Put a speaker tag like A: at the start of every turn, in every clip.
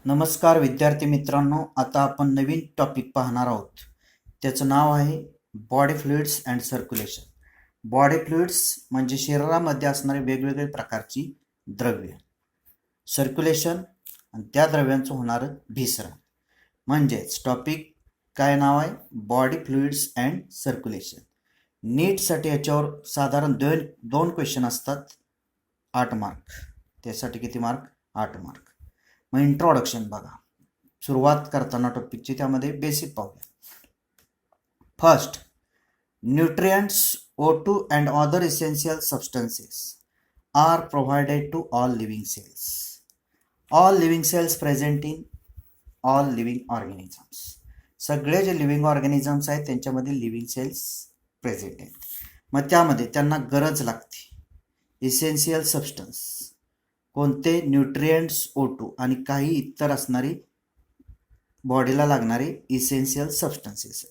A: नमस्कार विद्यार्थी मित्रांनो, आता आपण नवीन टॉपिक पाहणार आहोत. त्याचं नाव आहे body fluids and circulation. Body fluids म्हणजे शरीरामध्ये असणारे वेगवेगळे प्रकारची द्रव्य, सर्क्युलेशन आणि त्या द्रव्यांचं होणारं भिसरण. म्हणजेच टॉपिक काय नाव आहे? Body fluids and circulation. नीटसाठी याच्यावर साधारण दोन क्वेश्चन असतात, 8 मार्क. त्यासाठी किती मार्क? 8 मार्क. मग इंट्रोडक्शन बघा, सुरुवात करताना टॉपिकची त्यामध्ये बेसिक पाहूया. First, nutrients O2 and other essential substances are provided to all living cells. All living cells present in all living organisms. सगळे जे लिव्हिंग ऑर्गॅनिझम्स आहेत त्यांच्यामध्ये लिव्हिंग सेल्स प्रेझेंट आहेत. मग त्यामध्ये त्यांना गरज लागते इसेन्शियल सबस्टन्स, कोणते? न्यूट्रिएंट्स O2 आणि काही इतर असणारी बॉडीला लागणारे इसेन्शियल सबस्टन्सेस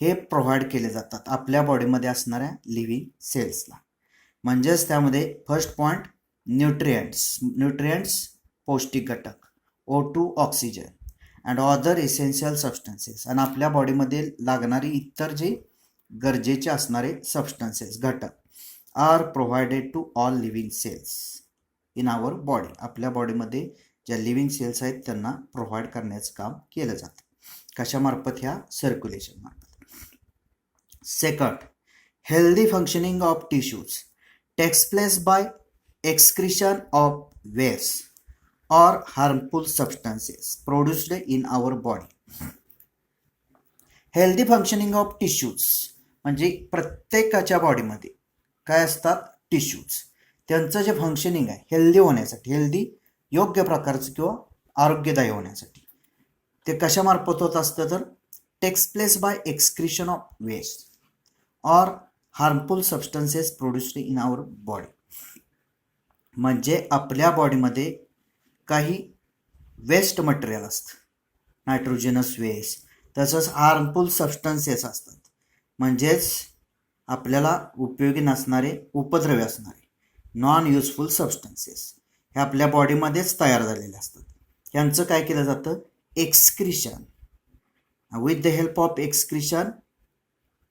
A: हे प्रोव्हाइड केले जातात आपल्या बॉडीमध्ये असणाऱ्या लिव्हिंग सेल्सला. म्हणजेच त्यामध्ये फर्स्ट पॉईंट न्यूट्रिएंट्स पौष्टिक घटक, O2 oxygen and other essential substances, आणि आपल्या बॉडीमध्ये लागणारी इतर जे गरजेचे असणारे सबस्टन्सेस घटक are provided to all living cells in our body. आपल्या बॉडीमध्ये ज्या लिव्हिंग सेल्स आहेत त्यांना प्रोव्हाइड करण्याचं काम केलं जातं. कशामार्फत? ह्या सर्क्युलेशन मार्फत. Second, healthy functioning of tissues takes place by excretion of waste और harmful substances produced in our body. Healthy functioning of tissues म्हणजे प्रत्येकाच्या बॉडीमध्ये काय असतात? टिश्यूज. त्यांचं जे फंक्शनिंग आहे हेल्दी होण्यासाठी, हेल्दी योग्य प्रकारचं किंवा आरोग्यदायी होण्यासाठी, ते कशामार्फत होत असतं? तर takes place by excretion of waste और harmful substances produced in our body. म्हणजे आपल्या बॉडीमध्ये काही वेस्ट मटेरियल असतं, नायट्रोजनस वेस्ट, तसंच हार्मफुल सबस्टन्सेस असतात, म्हणजेच आपल्याला उपयोगी नसणारे, उपद्रवी असणारे नॉन युजफुल सबस्टन्सेस हे आपल्या बॉडीमध्येच तयार झालेले असतात. यांचं काय केलं जातं? Excretion. With the help of excretion,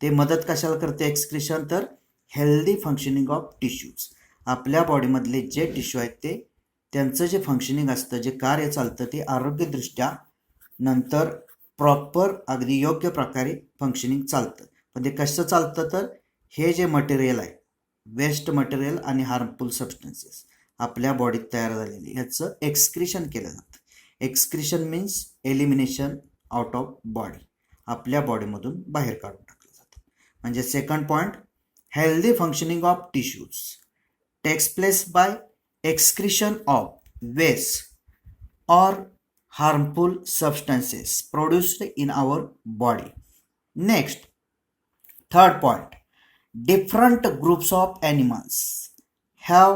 A: ते मदत कशाला करते एक्सक्रिशन? तर हेल्दी फंक्शनिंग ऑफ टिश्यूज. आपल्या बॉडीमधले जे टिश्यू आहेत ते त्यांचं जे फंक्शनिंग असतं, जे कार्य चालतं, ते आरोग्यदृष्ट्या नंतर प्रॉपर अगदी योग्य प्रकारे फंक्शनिंग चालतं. पण ते कसं चालतं? तर हे जे मटेरियल आहे, वेस्ट मटेरियल आणि हार्मफुल सबस्टन्सेस आपल्या बॉडीत तयार झालेले, ह्याचं एक्सक्रिशन केलं जातं. Excretion means elimination out of body, आपल्या बॉडीमधून बाहेर काढून टाकलं जातं. म्हणजे second point, healthy functioning of tissues takes place by excretion of waste और harmful substances produced in our body. Next, third point, different groups of animals have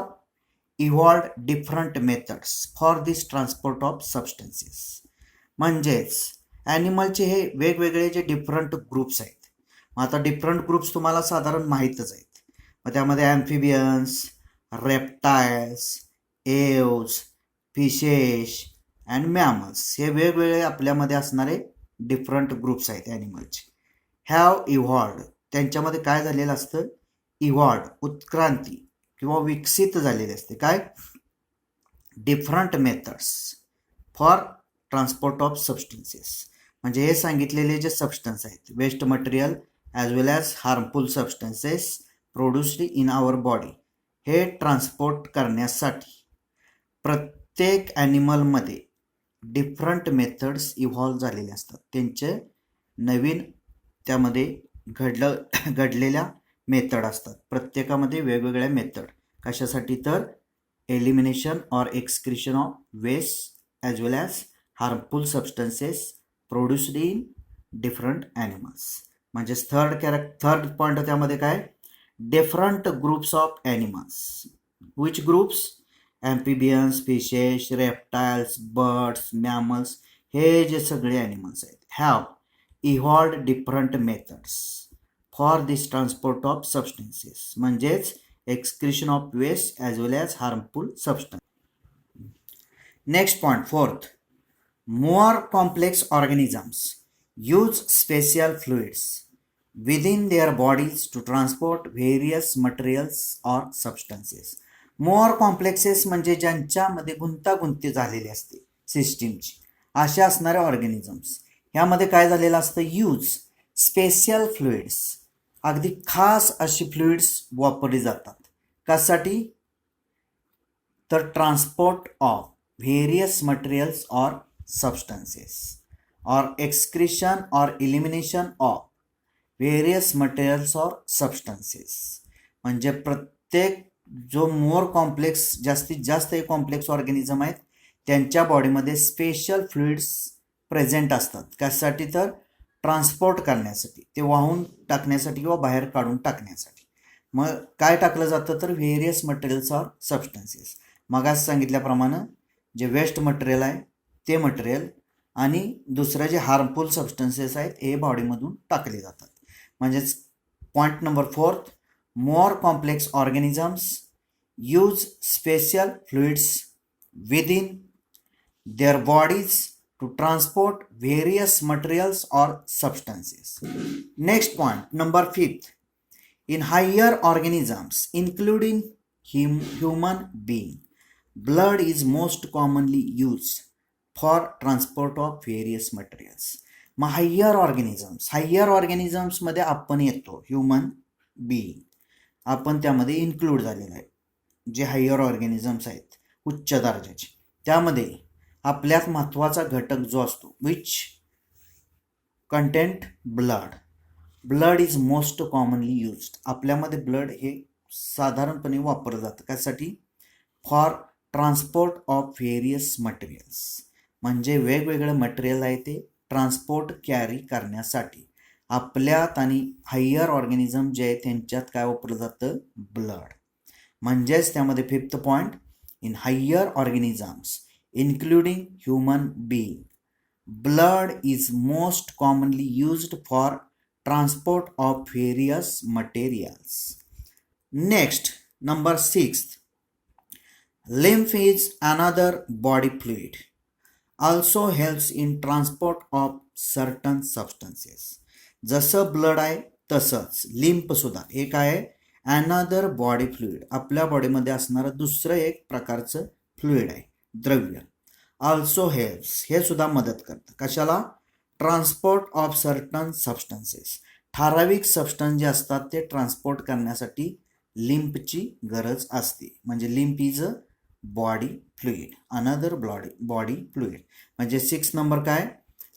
A: evolved different methods for this transport of substances. म्हणजेच ॲनिमलचे हे वेगवेगळे जे different groups आहेत. मग आता different groups तुम्हाला साधारण माहीतच आहेत. मग त्यामध्ये amphibians, reptiles, Aves, fishes and mammals हे वेगवेगळे आपल्यामध्ये असणारे डिफरंट ग्रुप्स आहेत ॲनिमलचे. हॅव इव्हॉल्ड, त्यांच्यामध्ये काय झालेलं असतं? इव्हॉल्ड, उत्क्रांती किंवा विकसित झालेले असते. काय? Different methods for transport of substances. म्हणजे हे सांगितलेले जे सबस्टन्स आहेत, waste material as well as harmful substances produced in our body, हे ट्रान्सपोर्ट करण्यासाठी प्रत्येक ॲनिमलमध्ये डिफरंट मेथड्स इव्हॉल्व झालेले असतात. त्यांचे नवीन त्यामध्ये घडलेल्या मेथड असतात. प्रत्येकामध्ये वेगवेगळ्या मेथड कशासाठी? तर एलिमिनेशन और excretion of waste as well as harmful substances produced in different animals. म्हणजेच थर्ड पॉईंट त्यामध्ये काय? Different groups of animals. Which groups? Amphibians, fishes, reptiles, birds, mammals, हे जे सगळे ॲनिमल्स आहेत have evolved different methods for this transport of substances. म्हणजेच excretion of waste as well as harmful substance. Next point, fourth, More complex organisms use special fluids within their bodies to transport various materials or substances. More complexes म्हणजे ज्यांच्यामध्ये गुंतागुंती झालेली असते सिस्टीमची, असे असणारे organisms ह्यामध्ये काय झालेलं असतं, यूज स्पेशल फ्लुइड्स, अगदी खास अशी फ्लुइड्स वापरली जातात. कशासाठी, तर transport of various materials or substances or excretion or elimination of various materials or substances. म्हणजे प्रत्येक जो मोर कॉम्प्लेक्स, जास्तीत जास्त हे कॉम्प्लेक्स ऑर्गॅनिझम आहेत त्यांच्या बॉडीमध्ये स्पेशल फ्लुइड्स प्रेझेंट असतात. कशासाठी, तर ट्रान्सपोर्ट करण्यासाठी, ते वाहून टाकण्यासाठी किंवा बाहेर काढून टाकण्यासाठी. मग काय टाकलं जातं, तर व्हेरियस मटेरियल्स ऑर सबस्टन्सेस. मगाच सांगितल्याप्रमाणे जे वेस्ट मटेरियल आहे ते मटेरियल आणि दुसरं जे हार्मफुल सबस्टन्सेस आहेत हे बॉडीमधून टाकले जातात. म्हणजेच point number 4, more complex organisms use special fluids within their bodies to transport various materials or substances. Next point number 5, in higher organisms including human being, blood is most commonly used for transport of various materials. मग higher ऑर्गॅनिझम्समध्ये आपण येतो, human being आपण त्यामध्ये include झालेलं आहे. जे higher organisms आहेत उच्च दर्जाचे, त्यामध्ये आपल्यात महत्त्वाचा घटक जो असतो which content blood is most commonly used. आपल्यामध्ये ब्लड हे साधारणपणे वापरलं जातं. त्यासाठी for transport of various materials, म्हणजे वेगवेगळे मटेरियल आहे ते ट्रान्सपोर्ट कॅरी करण्यासाठी आपल्यात आणि हायर ऑर्गॅनिझम जे आहे त्यांच्यात काय वापरलं जातं, ब्लड. म्हणजेच त्यामध्ये 5th point, in higher organisms including human being, blood is most commonly used for transport of various materials. Next, number 6, lymph is another body fluid, also helps in transport of certain substances. जसं blood आहे तसंच lymph सुद्धा एक आहे another body fluid, आपल्या बॉडीमध्ये असणारं दुसरं एक प्रकारचं फ्लुइड आहे, द्रव्य. ऑल्सो हेल्प्स, हे सुद्धा मदत करतं कशाला, ट्रान्सपोर्ट ऑफ सर्टन सबस्टन्सेस, ठराविक सबस्टन्स जे असतात ते ट्रान्सपोर्ट करण्यासाठी लिम्फची गरज असते. म्हणजे lymph is a body fluid, another body fluid. म्हणजे 6 नंबर काय,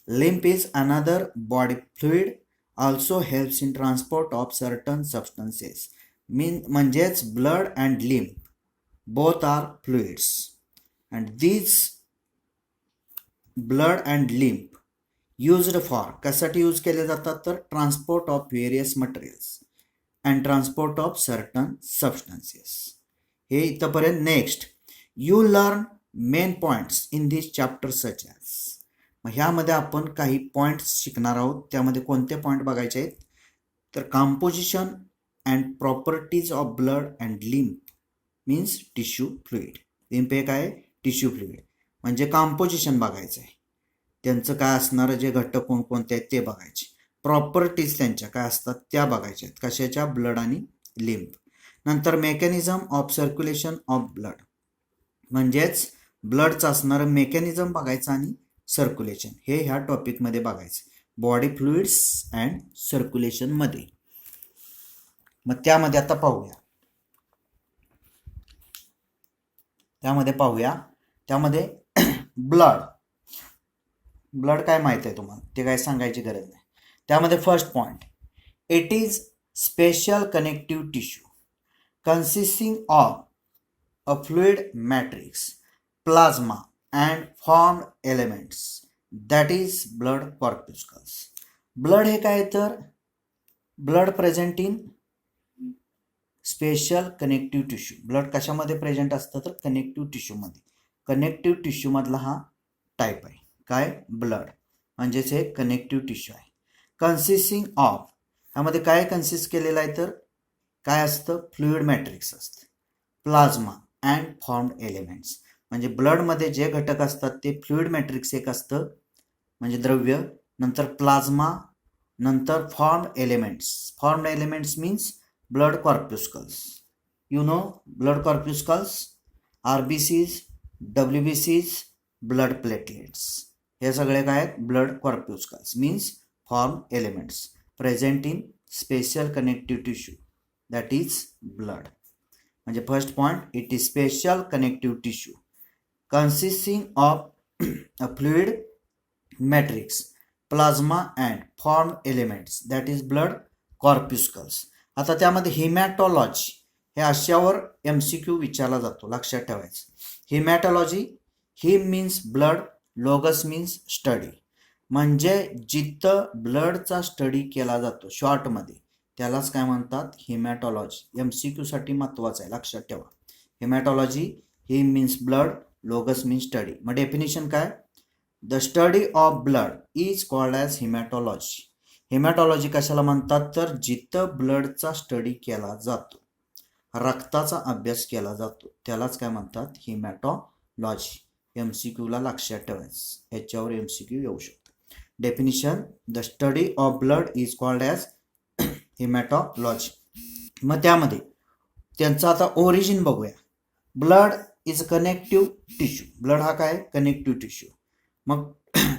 A: lymph is another body fluid, also helps in transport of certain substances. म्हणजेच blood and lymph both are fluids and these blood and lymph used for, कशासाठी use केले जातात, तर transport of various materials and transport of certain substances. हे इथंपर्यंत. Next, you learn main points in this chapter such as. मग ह्यामध्ये आपण काही पॉईंट्स शिकणार आहोत. त्यामध्ये कोणते पॉईंट बघायचे आहेत, तर composition and properties of blood and lymph means tissue fluid. Lymph हे काय, टिश्यू फ्लुइड. म्हणजे कॉम्पोजिशन बघायचं आहे, त्यांचं काय असणारं जे घटक कोणकोणते आहेत ते बघायचे. प्रॉपर्टीज त्यांच्या काय असतात त्या बघायच्या आहेत, कशाच्या, ब्लड आणि लिम्फ. नंतर mechanism of circulation of blood, म्हणजेच ब्लडचं असणारं मेकॅनिझम बघायचं आणि सर्क्युलेशन हे ह्या टॉपिकमध्ये बघायचं, बॉडी फ्लुइड्स अँड सर्क्युलेशनमध्ये. मग त्यामध्ये आता पाहूया, त्यामध्ये ब्लड काय माहीत आहे तुम्हाला, ते काय सांगायची गरज नाही. त्यामध्ये first point, it is special connective tissue consisting of a fluid matrix, plasma and formed elements that is blood corpuscles. Blood हे काय, तर blood present in special connective tissue. Blood कशामध्ये प्रेझेंट असतं, तर कनेक्टिव्ह टिश्यूमध्ये. कनेक्टिव्ह टिश्यूमधला हा type आहे काय, ब्लड. म्हणजेच हे कनेक्टिव्ह टिश्यू आहे. कन्सिस्टिंग ऑफ, ह्यामध्ये काय कन्सिस्ट केलेलं आहे, तर काय असतं, फ्लुइड मॅट्रिक्स असतं, प्लाझ्मा अँड फॉर्म्ड एलिमेंट्स. म्हणजे ब्लडमध्ये जे घटक असतात ते फ्लुइड मॅट्रिक्स एक असतं म्हणजे द्रव्य, नंतर प्लाझ्मा, नंतर formed elements means blood corpuscles. You know blood corpuscles, RBCs, WBCs, blood platelets, हे सगळे काय आहेत? Blood corpuscles means form elements present in special connective tissue that is blood. म्हणजे first point, it is special connective tissue consisting of a fluid matrix, plasma and formed elements that is blood corpuscles. आता त्यामध्ये haematology हे अशावर MCQ विचारला जातो, लक्षात ठेवायचं. Haematology, haem means blood, logos means study, म्हणजे जिथं ब्लडचा स्टडी केला जातो शॉर्टमध्ये त्यालाच काय म्हणतात? हिमॅटॉलॉजी. MCQ साठी महत्वाचं आहे, लक्षात ठेवा. Haematology, haem means blood, logos means study. मग डेफिनेशन काय? The study of blood is called as haematology. Haematology कशाला म्हणतात? तर जिथं ब्लडचा स्टडी केला जातो, रक्ताचा अभ्यास केला जातो, त्यालाच काय म्हणतात? हिमॅटॉलॉजी. MCQ ला लक्षात ठेवायचं, ह्याच्यावर MCQ येऊ शकतो. Definition, the study of blood is called as haematology. मग त्यामध्ये त्यांचं आता ओरिजिन बघूया. Blood is connective tissue. ब्लड हा काय? Connective tissue. मग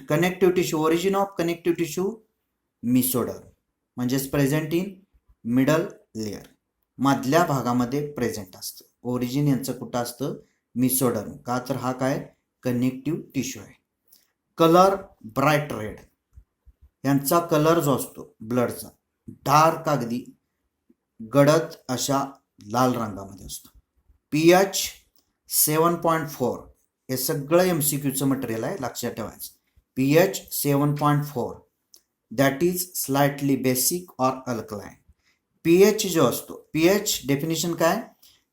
A: connective tissue, origin of connective tissue mesoderm, म्हणजेच प्रेझेंट इन मिडल लेअर, मधल्या भागामध्ये प्रेझेंट असतं. ओरिजिन यांचं कुठं असतं? मिसोडर्म. का तर हा काय? कनेक्टिव्ह टिश्यू आहे. कलर ब्राईट रेड, यांचा कलर जो असतो ब्लडचा डार्क अगदी गडद अशा लाल रंगामध्ये असतो. pH 7.4, हे सगळं MCQचं मटेरियल आहे, लक्षात ठेवायचं. pH 7.4 that is slightly basic or alkaline. pH जो असतो, pH डेफिनेशन काय?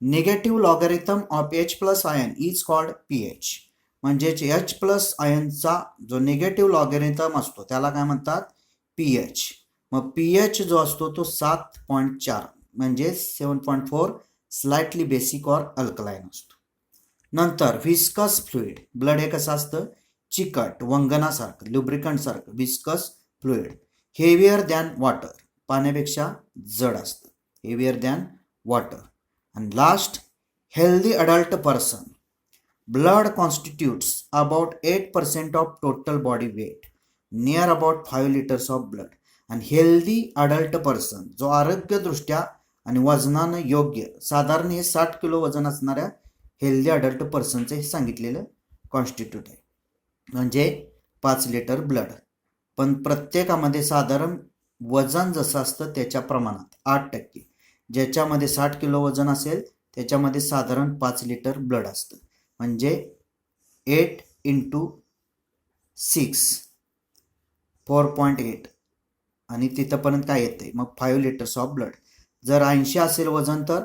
A: Negative logarithm of H+ ion is called pH. म्हणजेच H+ आयनचा जो निगेटिव्ह लॉगॅरिथम असतो त्याला काय म्हणतात? pH. मग pH जो असतो तो 7.4 म्हणजे 7.4 स्लाइटली बेसिक ऑर अल्कलाइन असतो. नंतर व्हिस्कस फ्लुइड, ब्लड हे कसं असतं? चिकट, वंगणासारखं, लुब्रिकंट सारखं, viscous fluid. Heavier than water, पाण्यापेक्षा जड असतं, हेवियर दॅन वॉटर. आणि last, healthy adult person, blood constitutes about 8% of total body weight, near about 5 liters of blood. आणि हेल्दी अडल्ट पर्सन, जो आरोग्यदृष्ट्या आणि वजनानं योग्य, साधारण हे 60 किलो वजन असणाऱ्या हेल्दी अडल्ट पर्सनचं हे सांगितलेलं कॉन्स्टिट्यूट आहे, म्हणजे 5 लिटर ब्लड. पण प्रत्येकामध्ये साधारण वजन जसं असतं त्याच्या प्रमाणात 8%, ज्याच्यामध्ये 60 किलो वजन असेल त्याच्यामध्ये साधारण 5 लिटर ब्लड असतं, म्हणजे 8 × 6 4.8, आणि तिथंपर्यंत काय येते? मग 5 liters ऑफ ब्लड. जर 80 असेल वजन तर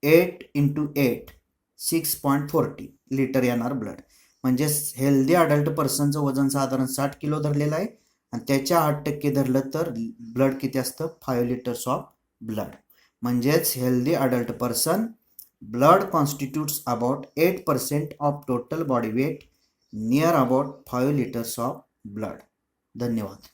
A: 8 × 8 6.40 लिटर येणार ब्लड. म्हणजे हेल्दी अडल्ट पर्सनचं वजन साधारण 60 किलो धरलेलं आहे आणि त्याच्या 8% धरलं तर ब्लड किती असतं? 5 liters ऑफ ब्लड. म्हणजेच healthy adult person blood constitutes about 8% of total body weight, near about 5 liters of blood. धन्यवाद.